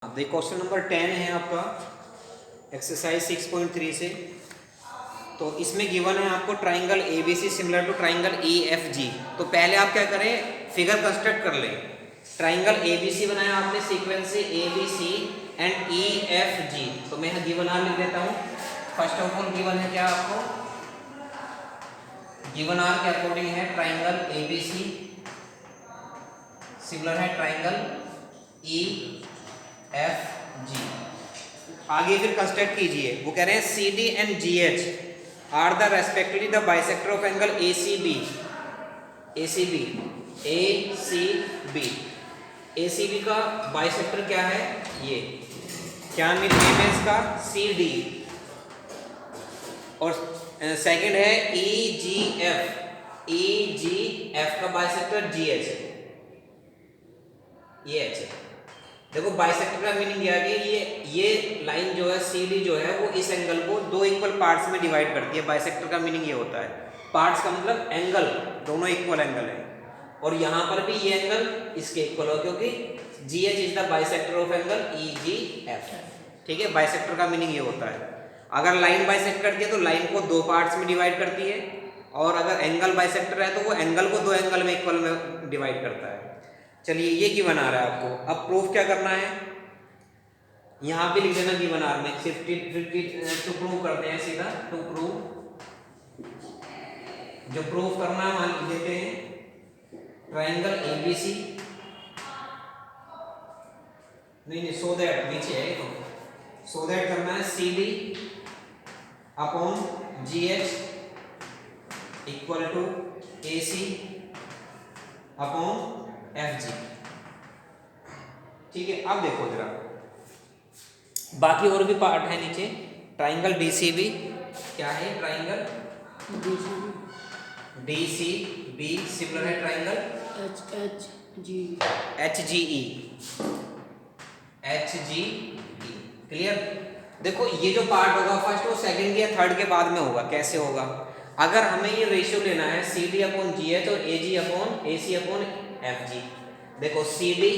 अब देखिए question number 10 है आपका एक्सरसाइज 6.3 से। तो इसमें गिवन है आपको triangle A B C similar to triangle E F G. तो पहले आप क्या करें, फिगर कंस्ट्रक्ट कर लें। ट्राइंगल ए बी सी बनाया आपने सीक्वेंस से A B C and E F G. तो मैं यहाँ गिवन आर लिख देता हूँ। फर्स्ट ऑफ ऑल गिवन है क्या आपको, गिवन आर के अकॉर्डिंग है triangle A B C similar है ट्राइंगल ई एफ जी। आगे फिर कंस्ट्रक्ट कीजिए। वो कह रहे हैं C D and G H are the respectively the bisector of angle A C B. A C B A C B A C B का bisector क्या है, ये क्या मिल है इसका सी डी, और सेकंड है ई G F. E G F का बाइसेक्टर जी एच, ये एच है। देखो बाइसेक्टर का मीनिंग क्या है कि ये लाइन जो है सी डी जो है वो इस एंगल को दो इक्वल पार्ट्स में डिवाइड करती है। बाइसेक्टर का मीनिंग ये होता है, पार्ट्स का मतलब एंगल, दोनों इक्वल एंगल है। और यहाँ पर भी ये एंगल इसके इक्वल हो, क्योंकि G H is the bisector of angle E G F. ठीक है, बाइसेक्टर का मीनिंग ये होता है। अगर लाइन बाइसेक्ट करती है तो लाइन को दो पार्ट्स में डिवाइड करती है, और अगर एंगल बाइसेक्टर है तो वो एंगल को दो एंगल में इक्वल में डिवाइड करता है। चलिए ये की बना रहा है आपको। अब प्रूफ क्या करना है, यहां पे लिख देना गिवन आर में 50 टू प्रूव करते हैं सीधा। टू प्रूव, जो प्रूफ करना है वहां लिख देते हैं ट्राइंगल एबीसी, नहीं सो दैट नीचे है तो सो दैट करना है C D upon G H equal to A C upon F G. ठीक है, अब देखो जरा बाकी और भी पार्ट है नीचे। ट्राइंगल डी सी बी क्या है, triangle D C B similar है triangle H G E. Clear. देखो ये जो पार्ट होगा फर्स्ट वो सेकंड या थर्ड के बाद में होगा। कैसे होगा, अगर हमें ये रेशियो लेना है C D upon G H और A G upon A C upon F G. देखो C D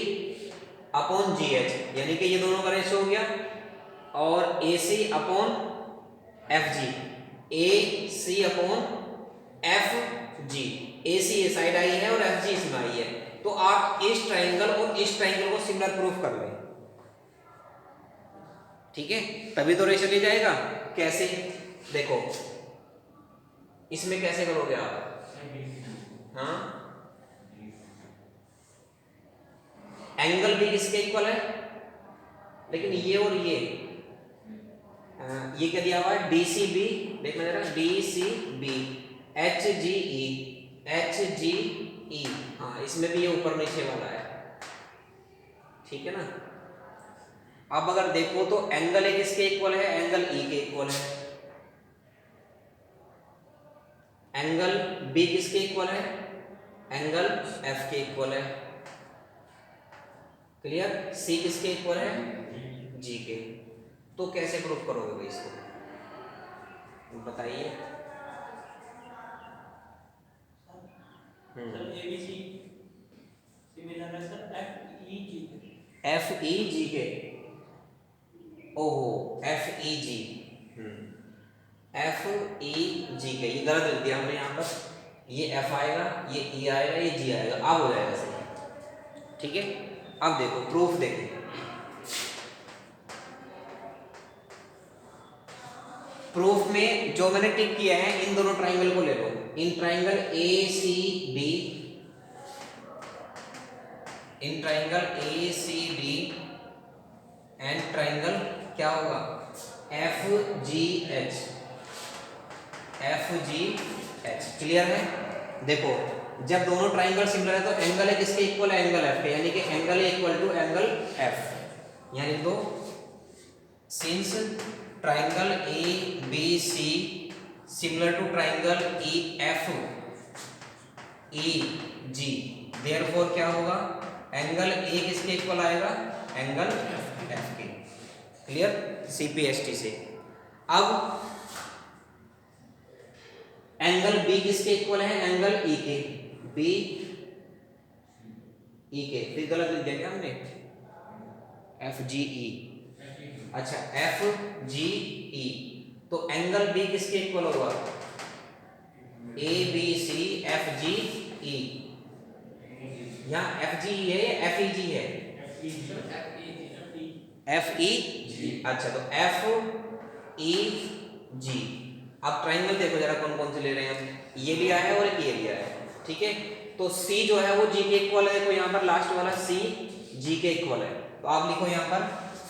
upon G H यानी कि ये दोनों का रेशियो हो गया, और A C upon F G, A C upon F G. A C ये साइड आई है और एफ जी इसमें आई है। तो आप इस ट्राइंगल और इस ट्राइंगल को सिमिलर प्रूफ कर लें। ठीक है, तभी तो रेशियो ले जाएगा। कैसे, देखो इसमें कैसे करोगे आप, हाँ एंगल भी किसके इक्वल है, लेकिन ये और ये क्या दिया हुआ है डी सी बी, देखना जरा D C B H G E, हाँ इसमें भी ये ऊपर नीचे वाला है। ठीक है ना। अब अगर देखो तो एंगल ए किसके इक्वल है, एंगल ई के इक्वल है। एंगल बी किसके इक्वल है, एंगल एफ के इक्वल है। क्लियर। सी किसके इक्वल है, जी के। तो कैसे प्रूफ करोगे भाई इसको, बताइए। एफ ई जी के, ओहो F E G, F E जी के, ये गलत लिख दिया हमने यहाँ पर। ये एफ आएगा, ये ई आएगा, ये जी आएगा, अब हो जाएगा सही। ठीक है, अब देखो प्रूफ देखें। प्रूफ में जो मैंने टिक किया है इन दोनों ट्राइंगल को ले लो। In triangle A C B, in triangle A C D and triangle क्या होगा F G H, F G H. Clear है। देखो जब दोनों ट्राइंगल सिमिलर है तो एंगल है किसके इक्वल है, एंगल एफ के, यानी कि angle A equal to angle F. यानी तो since triangle A B C similar to triangle E F E G, therefore क्या होगा, एंगल ए किसके इक्वल आएगा, एंगल एफ के। क्लियर, सीपीएसटी से। अब एंगल बी किसके इक्वल है, एंगल ई के, बी ई के, फिर गलत लिख दिया क्या हमने, FGE, अच्छा FGE, तो एंगल बी किसके इक्वल होगा? ABCFGE, यहाँ FGE है या FEG है? FEG, अच्छा तो FEG। अब ट्राइंगल देखो जरा कौन कौन से ले रहे हैं हम, ये लिया है और एक ये लिया है, ठीक है। तो C जो है वो G के इक्वल है, देखो यहाँ पर लास्ट वाला C G के इक्वल है, तो आप लिखो यहाँ पर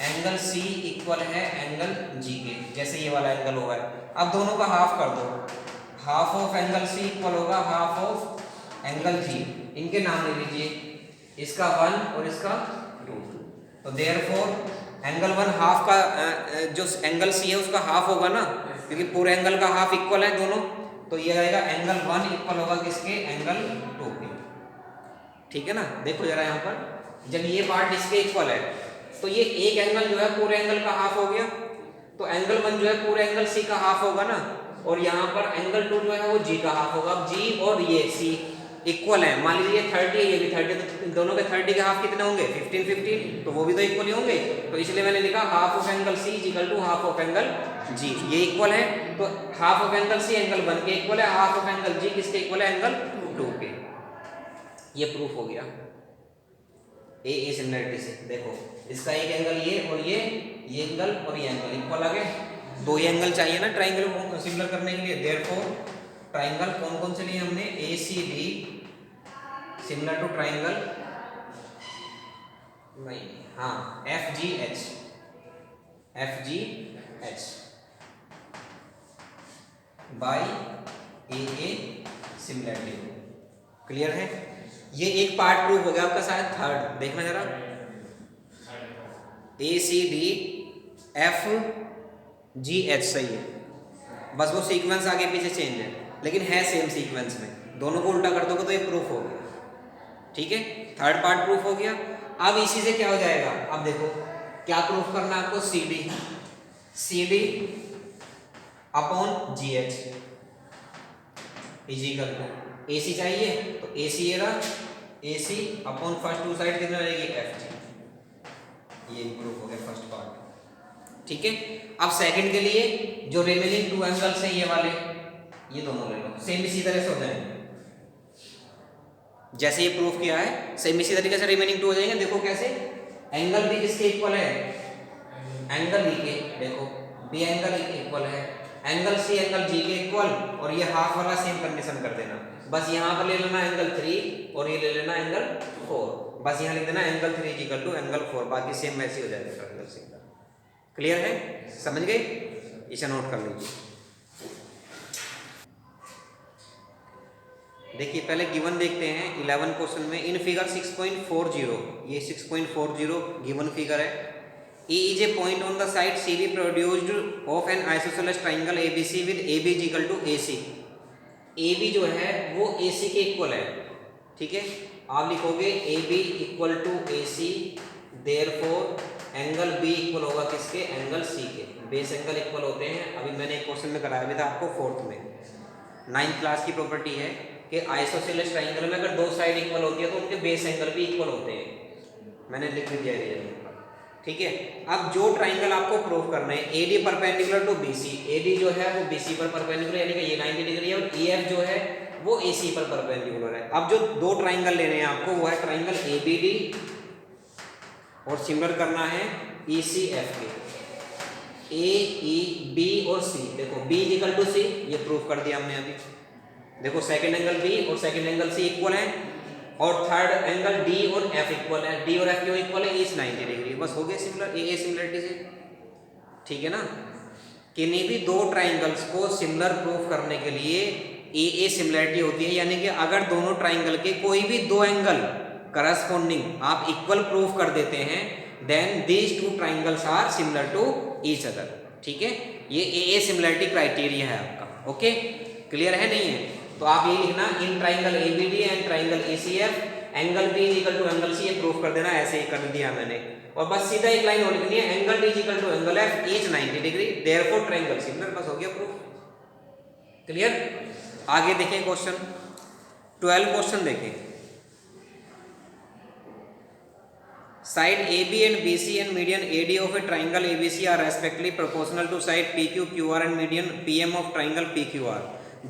एंगल C इक्वल है एंगल G के, जैसे ये वाला एंगल होगा। अब दोनों का हाफ कर दो, half of angle C equal होगा हाफ ऑफ एंगल G। इनके नाम ले लीजिए, इसका 1 और इसका 2, तो देयरफॉर एंगल 1 हाफ का जो एंगल C है उसका हाफ होगा ना, क्योंकि पूरे एंगल का हाफ इक्वल है दोनों, तो ये आएगा एंगल 1 इक्वल होगा किसके? एंगल 2 के, ठीक है ना। देखो जरा यहाँ पर जब ये पार्ट इसके इक्वल है तो ये एक एंगल जो है पूरे एंगल का हाफ हो गया, तो एंगल 1 जो है पूरे एंगल C का हाफ होगा ना, और यहाँ पर एंगल 2 जो है वो G का हाफ होगा। अब G और ये C इक्वल है, मान लीजिए 30 है, ये भी 30, तो दोनों के 30 के हाफ कितने होंगे? 15 15, तो वो भी तो इक्वल ही होंगे, तो इसलिए मैंने लिखा half of angle C equal to half of angle G। ये इक्वल है, तो half of angle C angle 1 के इक्वल है, हाफ ऑफ एंगल G किसके इक्वल है? एंगल 2 के। ये प्रूफ हो गया ए सिमिलरिटी से। देखो इसका एक एंगल ये और ये एंगल और ये एंगल इक्वल आ गए, दो ही एंगल चाहिए ना ट्राइंगल को सिमिलर करने के लिए, देयरफॉर ट्राइंगल कौन कौन से लिए हमने? ACD सिमिलर टू ट्राइंगल, नहीं हाँ FGH by AA similarity. Clear है? ये एक पार्ट प्रूफ हो गया आपका, शायद थर्ड देखना जरा, ACD FGH सही है, बस वो सीक्वेंस आगे पीछे चेंज है, लेकिन है सेम सीक्वेंस में, दोनों को उल्टा कर दोगे तो ये प्रूफ हो गया, ठीक है। थर्ड पार्ट प्रूफ हो गया। अब इसी से क्या हो जाएगा? अब देखो क्या प्रूफ करना है आपको? CD upon GH is equal to AC चाहिए तो AC ये रहा, AC upon first two side कितना रहेगी? FG। ये प्रूफ हो गया फर्स्ट पार्ट, ठीक है। अब सेकंड के लिए जो रिमेनिंग 2 एंगल्स हैं ये वाले, ये दोनों ले लो, सेम इसी तरह से हो जाएंगे, जैसे ये प्रूफ किया है सेम इसी तरीके से रिमेनिंग 2 हो जाएंगे। देखो कैसे, एंगल B किसके इक्वल है? एंगल E के, देखो B एंगल E के इक्वल है, एंगल C एंगल G के इक्वल, और ये हाफ वाला सेम कंडीशन कर देना, बस यहाँ पर ले लेना एंगल 3 और ये ले लेना एंगल 4, बस यहाँ लिख देना एंगल 3 इक्वल टू एंगल 4, बाकी सेम वैसे हो जाएगा ट्रायंगल C का। क्लियर है? समझ गए? इसे नोट कर लीजिए। देखिए पहले गिवन देखते हैं 11 क्वेश्चन में, इन फिगर 6.40, ये 6.40 गिवन फिगर है। E is a point on the side CD produced of an isosceles triangle ABC with AB is equal to AC। AB जो है वो AC के इक्वल है, ठीक है। आप लिखोगे AB equal to AC, therefore angle B equal होगा किसके? एंगल C के। बेस एंगल इक्वल होते हैं, अभी मैंने एक क्वेश्चन में कराया भी था आपको 4th में, 9th क्लास की प्रॉपर्टी है कि आइसोसेलेस ट्राइंगल में अगर दो साइड इक्वल होती है तो उनके बेस एंगल भी इक्वल होते हैं, मैंने लिख दिया है, ठीक है। अब जो ट्राइंगल आपको प्रूफ करना है, AD perpendicular to BC, AD जो है वो BC पर परपेंडिकुलर यानी कि ये 90 डिग्री है, और EF जो है वो AC पर परपेंडिकुलर है। अब जो दो ट्राइंगल लेने हैं आपको वो है ट्राइंगल ABD और सिमिलर करना है ECF के, AEB और C। देखो B इक्वल टू C, ये प्रूफ कर दिया हमने अभी। देखो सेकंड एंगल B और सेकंड एंगल C इक्वल है, और थर्ड एंगल D और F इक्वल है, D और F क्यों इक्वल है? इस 90 डिग्री, बस हो गया सिमिलर AA सिमिलरिटी से, ठीक है ना। किन्हीं भी दो ट्राइंगल्स को सिमिलर प्रूफ करने के लिए AA सिमिलरिटी होती है, यानी कि अगर दोनों ट्राइंगल के कोई भी दो एंगल करस्पॉन्डिंग आप इक्वल प्रूफ कर देते हैं, then these two triangles are similar to each other, ठीक है। ये AA सिमिलरिटी क्राइटेरिया है आपका, ओके। क्लियर है नहीं है? तो आप ये लिखना in triangle ABD and triangle ACF angle B equal to angle C, ये प्रूफ कर देना, ऐसे ही कर दिया मैंने। और बस सीधा एक लाइन और लिखनी है, angle D equal to angle F each 90 degree, therefore triangle similar, बस हो गया प्रूफ। क्लियर? आगे देखें क्वेश्चन 12 क्वेश्चन देखें। Side AB and BC and median AD of a triangle ABC are respectively proportional to side PQ QR and median PM of triangle PQR।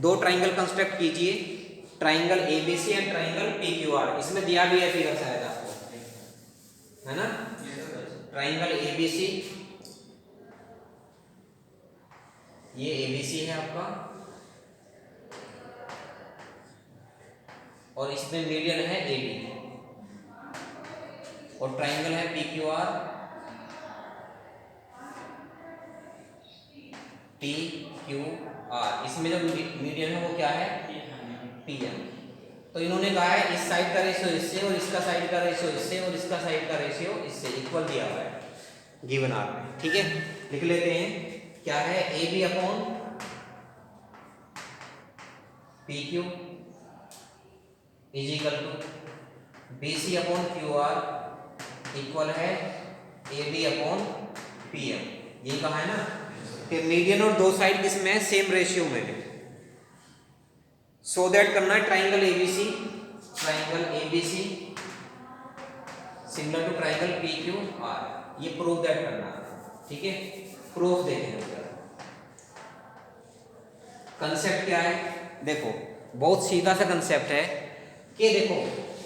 दो triangle construct कीजिए, triangle ABC and triangle PQR। इसमें दिया भी है figure शायद आपको, है ना। ट्राइंगल ABC, ये ABC है आपका, और इसमें मीडियन है AD, और ट्राइंगल है PQR, PQR। इसमें जो मीडियन है वो क्या है, PM। तो इन्होंने कहा है इस साइड का रेशियो इससे, और इसका साइड का रेशियो इससे, और इसका साइड का रेशियो इससे इक्वल दिया हुआ है गिवन आर में। ठीक है, लिख लेते हैं क्या है, AB upon PQ is equal to BC upon QR equal है AB अपॉन PM। ये कहा है ना कि मीडियन और दो साइड किसमें है, सेम रेशियो में है। सो दैट करना है triangle ABC, triangle ABC similar to triangle PQR, ये प्रूफ दैट करना है। ठीक है, प्रूफ देखेंगे। कंसेप्ट क्या है, देखो बहुत सीधा सा कंसेप्ट है कि देखो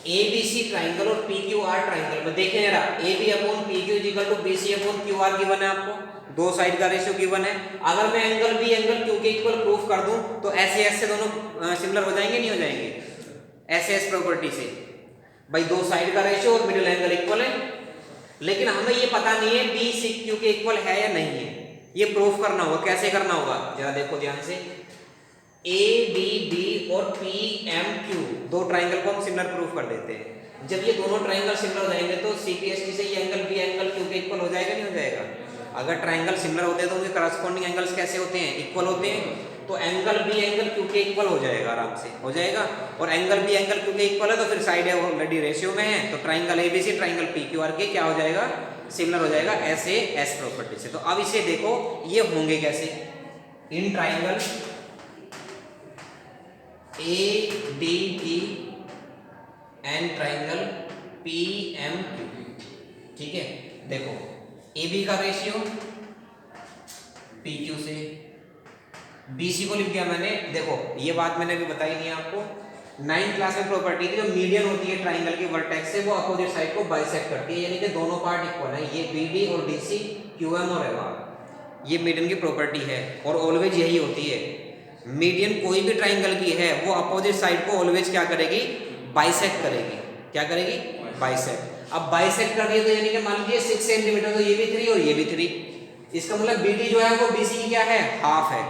ABC ट्राइंगल और PQR ट्राइंगल में देखें जरा, AB upon PQ is equal to BC upon QR given है आपको, दो साइड का रेशियो गिवन है। अगर मैं एंगल B एंगल Q के इक्वल प्रूफ कर दूं तो ऐसे से दोनों सिमिलर हो जाएंगे, नहीं हो जाएंगे, ऐसे प्रॉपर्टी से भाई दो साइड का रेशियो और मिडिल एंगल इक्वल है। लेकिन हमें ये पता नहीं है BC Q के इक्वल है या नहीं है, ये प्रूफ करना होगा। कैसे करना होगा जरा देखो ध्यान से, ABB और PMQ दो ट्राइंगल को हम सिमिलर प्रूफ कर देते हैं। जब ये दोनों ट्राइंगल सिमिलर हो जाएंगे तो CPST से ये एंगल B एंगल Q के इक्वल हो जाएगा, नहीं हो जाएगा। अगर ट्राइंगल सिमिलर होते हैं तो उनके करस्पॉन्डिंग एंगल्स कैसे होते हैं, इक्वल होते हैं। तो एंगल B एंगल Q के इक्वल हो जाएगा, आराम से हो जाएगा। और एंगल B एंगल Q के इक्वल है तो फिर साइड है ऑलरेडी रेशियो में है, तो ट्राइंगल ABC ट्राइंगल PQR के क्या हो जाएगा, सिमिलर हो जाएगा ऐसे S प्रॉपर्टी से। तो अब इसे देखो ये होंगे कैसे, in triangle ADB and triangle PMQ। ठीक है, देखो AB का रेशियो PQ से, BC को लिख दिया मैंने। देखो ये बात मैंने अभी बताई नहीं आपको, 9th क्लास में प्रॉपर्टी थी, जो मीडियन होती है ट्राइंगल के वर्टेक्स से वो अपोजिट साइड को बाइसेक्ट करती है, यानी कि दोनों पार्ट इक्वल है। ये BD और DC, QM और MR, ये मीडियन की प्रॉपर्टी है और ऑलवेज यही होती है। मीडियन कोई भी ट्राइंगल की है वो अपोजिट साइड को ऑलवेज क्या करेगी, बाइसेक्ट करेगी। क्या करेगी, बाइसेक्ट। अब बाइसेक्ट कर दिए तो यानी कि मान लीजिए 6 सेंटीमीटर, तो ये भी 3 और ये भी 3, इसका मतलब BD जो है वो BC की क्या है, हाफ है,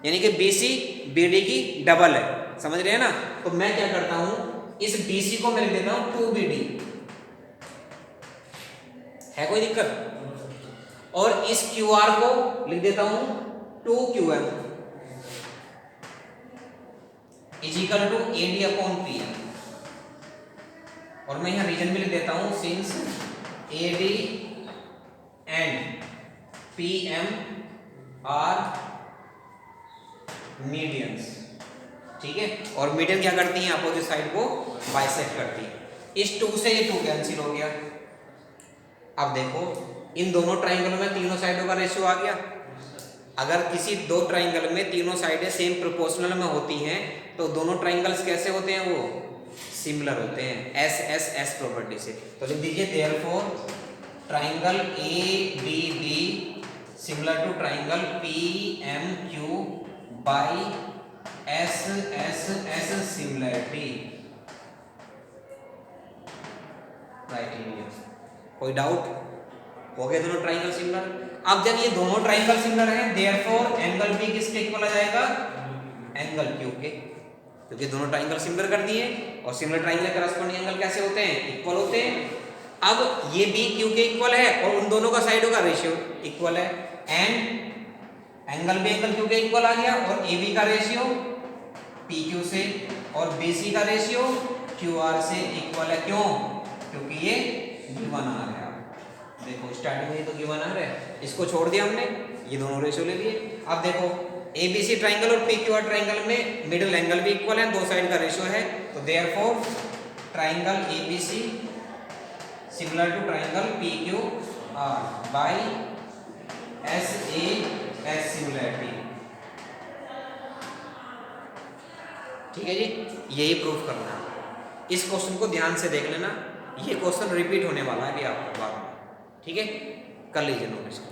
यानी कि BC BD की डबल है। समझ रहे हैं ना। तो मैं क्या करता हूं, इस BC को मैं लिख देता हूं 2BD, है कोई दिक्कत, और इस QR को लिख देता हूं 2QM is equal to AD upon PM। और मैं यहां रीजन में लिख देता हूं since AD and PM are medians. ठीक है, और मीडियन क्या करती हैं, अपोजिट साइड को बाइसेक्ट करती है। इस 2 से ये 2 कैंसिल हो गया। अब देखो इन दोनों ट्राइंगलों में तीनों साइडों का रेशियो आ गया। अगर किसी दो ट्राइंगल में तीनों साइडें सेम प्रोपोर्शनल में होती हैं तो दोनों ट्राइंगल्स कैसे होते हैं, वो सिमिलर होते हैं S प्रॉपर्टी से। तो लिख दीजिए therefore triangle ABB similar to triangle PMQ by S similarity criteria. कोई डाउट, हो गए दोनों ट्राइंगल सिमिलर। अब जब ये दोनों ट्राइंगल सिमिलर हैं देयरफॉर एंगल B किसके इक्वल आ जाएगा, एंगल Q के, क्योंकि दोनों ट्राइंगल सिमिलर कर दिए और सिमिलर ट्राइंगल के करस्पॉन्डिंग एंगल कैसे होते हैं, इक्वल होते हैं। अब ये B Q के इक्वल है और उन दोनों का साइडों का रेशियो इक्वल है, and angle B angle Q के इक्वल आ गया, और AB का रेशियो PQ से और BC का रेशियो QR से इक्वल है। क्यों, क्योंकि ये गिवन आ रहा है। देखो स्टार्टिंग में तो गिवन आ रहा है, इसको छोड़ दिया हमने, ये दोनों रेशियो ले लिए। अब देखो ABC ट्राइंगल और PQR ट्राइंगल में मिडिल एंगल भी इक्वल है, दो साइड का रेशियो है। तो therefore triangle ABC similar to triangle P Q R by S A S similarity. ठीक है जी, यही प्रूफ करना है। इस क्वेश्चन को ध्यान से देख लेना, ये क्वेश्चन रिपीट होने वाला है अभी आपको बाद में। ठीक है, कर लीजिए नोट इसको।